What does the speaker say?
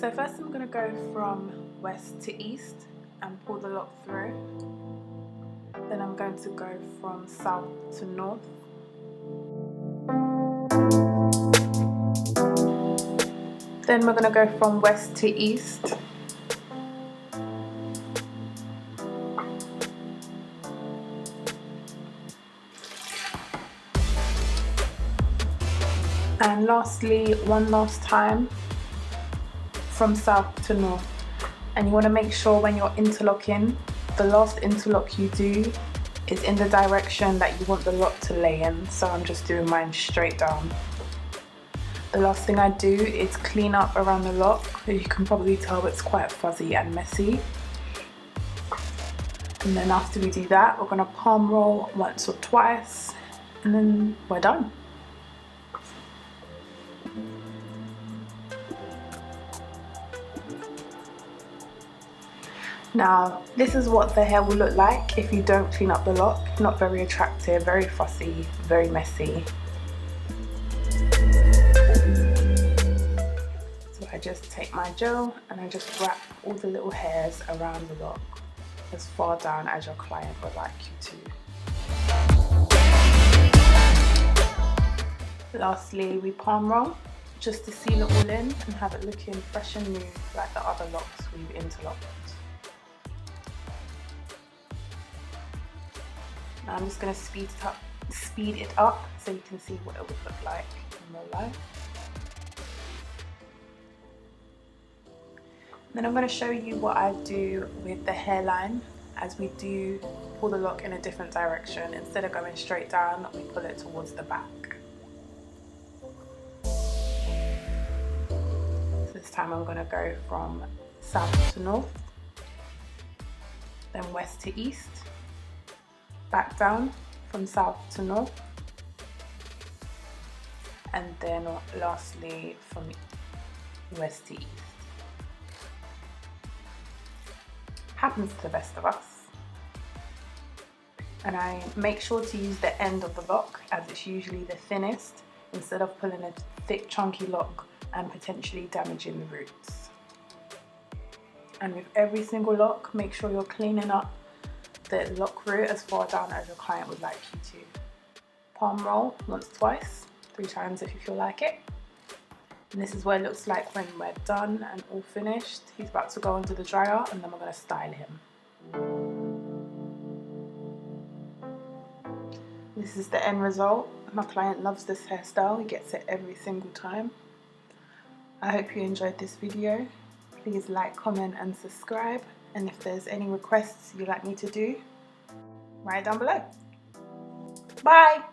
So first I'm going to go from west to east and pull the lock through. Then I'm going to go from south to north. Then we're going to go from west to east. And lastly, one last time, from south to north. And you want to make sure when you're interlocking, the last interlock you do is in the direction that you want the lock to lay in. So I'm just doing mine straight down. The last thing I do is clean up around the lock. As you can probably tell, it's quite fuzzy and messy. And then after we do that, we're going to palm roll once or twice, and then we're done. Now, this is what the hair will look like if you don't clean up the lock. Not very attractive, very fussy, very messy. So I just take my gel and I just wrap all the little hairs around the lock as far down as your client would like you to. Lastly, we palm roll just to seal it all in and have it looking fresh and new like the other locks we've interlocked. Now I'm just going to speed it up so you can see what it would look like in real life. Then I'm going to show you what I do with the hairline as we do pull the lock in a different direction. Instead of going straight down, we pull it towards the back. So this time I'm going to go from south to north, then west to east, back down from south to north, and then lastly from west to east. Happens to the best of us. And I make sure to use the end of the lock as it's usually the thinnest, instead of pulling a thick chunky lock and potentially damaging the roots. And with every single lock, make sure you're cleaning up the lock root as far down as your client would like you to. Palm roll once, twice, 3 times if you feel like it. And this is what it looks like when we're done and all finished. He's about to go under the dryer and then we're going to style him. This is the end result. My client loves this hairstyle. He gets it every single time. I hope you enjoyed this video. Please like, comment and subscribe. And if there's any requests you'd like me to do, write down below. Bye!